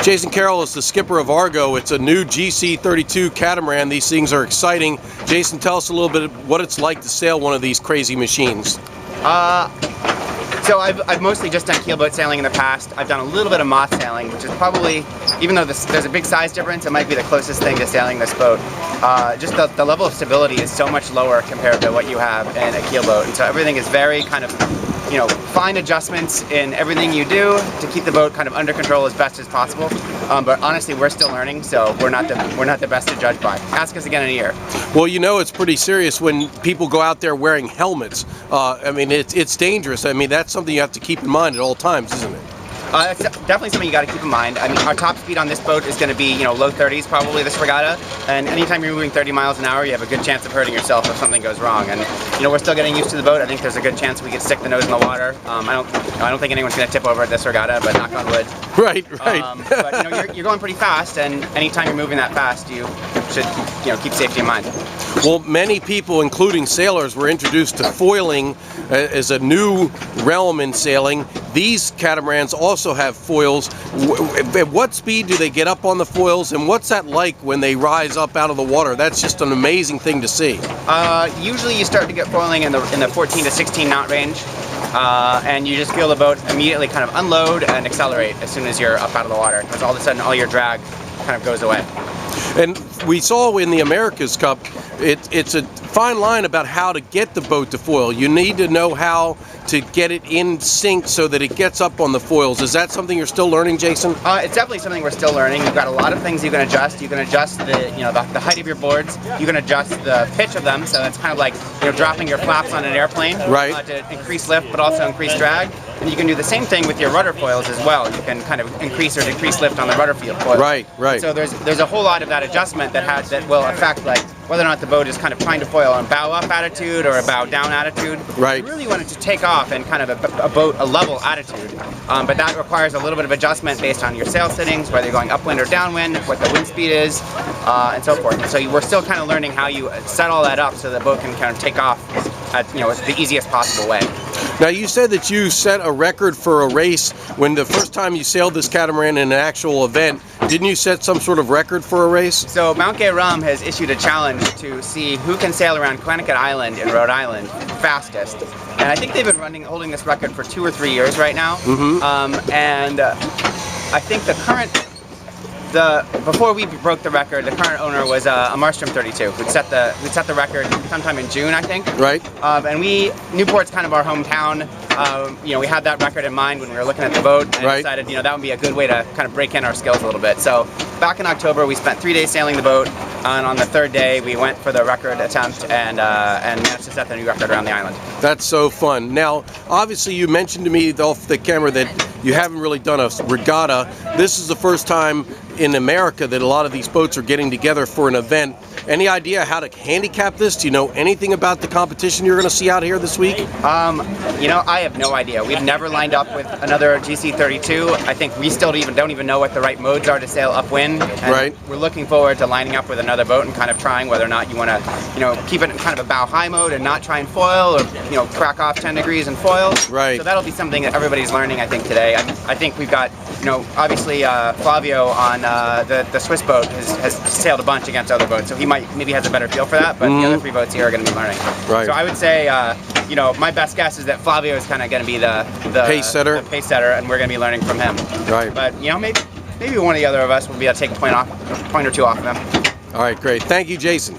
Jason Carroll is the skipper of ARGO. It's a new GC32 catamaran. These things are exciting. Jason, tell us a little bit what it's like to sail one of these crazy machines. So I've mostly just done keelboat sailing in the past. I've done a little bit of moth sailing, which is probably, even though there's a big size difference, it might be the closest thing to sailing this boat. Just the level of stability is so much lower compared to what you have in a keelboat, and so everything is very kind of, fine adjustments in everything you do to keep the boat kind of under control as best as possible. But honestly, we're still learning, so we're not the best to judge by. Ask us again in a year. Well, it's pretty serious when people go out there wearing helmets. I mean, it's dangerous. I mean, that's something you have to keep in mind at all times, isn't it? It's definitely something you got to keep in mind. I mean, our top speed on this boat is going to be, low 30s probably this regatta, and anytime you're moving 30 miles an hour, you have a good chance of hurting yourself if something goes wrong. And we're still getting used to the boat. I think there's a good chance we could stick the nose in the water. I don't think anyone's going to tip over at this regatta, but knock on wood. Right. But you're going pretty fast, and anytime you're moving that fast, you should keep safety in mind. Well, many people, including sailors, were introduced to foiling as a new realm in sailing. These catamarans also have foils. At what speed do they get up on the foils, and what's that like when they rise up out of the water? That's just an amazing thing to see. Usually you start to get foiling in the 14 to 16 knot range, and you just feel the boat immediately kind of unload and accelerate as soon as you're up out of the water, because all of a sudden all your drag kind of goes away. And we saw in the America's Cup, it's a fine line about how to get the boat to foil. You need to know how to get it in sync so that it gets up on the foils. Is that something you're still learning, Jason? It's definitely something we're still learning. You've got a lot of things you can adjust. You can adjust the height of your boards. You can adjust the pitch of them, so it's kind of like dropping your flaps on an airplane, right, to increase lift but also increase drag. And you can do the same thing with your rudder foils as well. You can kind of increase or decrease lift on the rudder foils. Right. So there's a whole lot of that adjustment that will affect whether or not the boat is kind of trying to foil in bow up attitude or a bow down attitude. Right. You really want it to take off in kind of a level attitude, but that requires a little bit of adjustment based on your sail settings, whether you're going upwind or downwind, what the wind speed is, and so forth. And so we're still kind of learning how you set all that up so the boat can kind of take off at the easiest possible way. Now, you said that you set a record for a race when the first time you sailed this catamaran in an actual event. Didn't you set some sort of record for a race? So Mount Gay Rum has issued a challenge to see who can sail around Quanticut Island in Rhode Island fastest. And I think they've been holding this record for 2 or 3 years right now. And I think before we broke the record, the current owner was a Marstrom 32. We'd set the record sometime in June, I think. Right. And Newport's kind of our hometown. We had that record in mind when we were looking at the boat, and decided that would be a good way to kind of break in our skills a little bit. So back in October, we spent 3 days sailing the boat, and on the 3rd day, we went for the record attempt and managed to set the new record around the island. That's so fun. Now, obviously, you mentioned to me off the camera that you haven't really done a regatta. This is the first time in America that a lot of these boats are getting together for an event. Any idea how to handicap this? Do you know anything about the competition you're going to see out here this week? I have no idea. We've never lined up with another GC32. I think we still don't even know what the right modes are to sail upwind. And we're looking forward to lining up with another boat and kind of trying whether or not you want to, keep it in kind of a bow high mode and not try and foil, or crack off 10 degrees and foil. Right. So that'll be something that everybody's learning, I think, today. I think we've got, obviously Flavio on the Swiss boat has sailed a bunch against other boats, so he maybe has a better feel for that. But the other 3 boats here are going to be learning. Right. So I would say, my best guess is that Flavio is kind of going to be the pace setter, and we're going to be learning from him. Right. But maybe one of the other of us will be able to take a point or two off of him. All right, great. Thank you, Jason.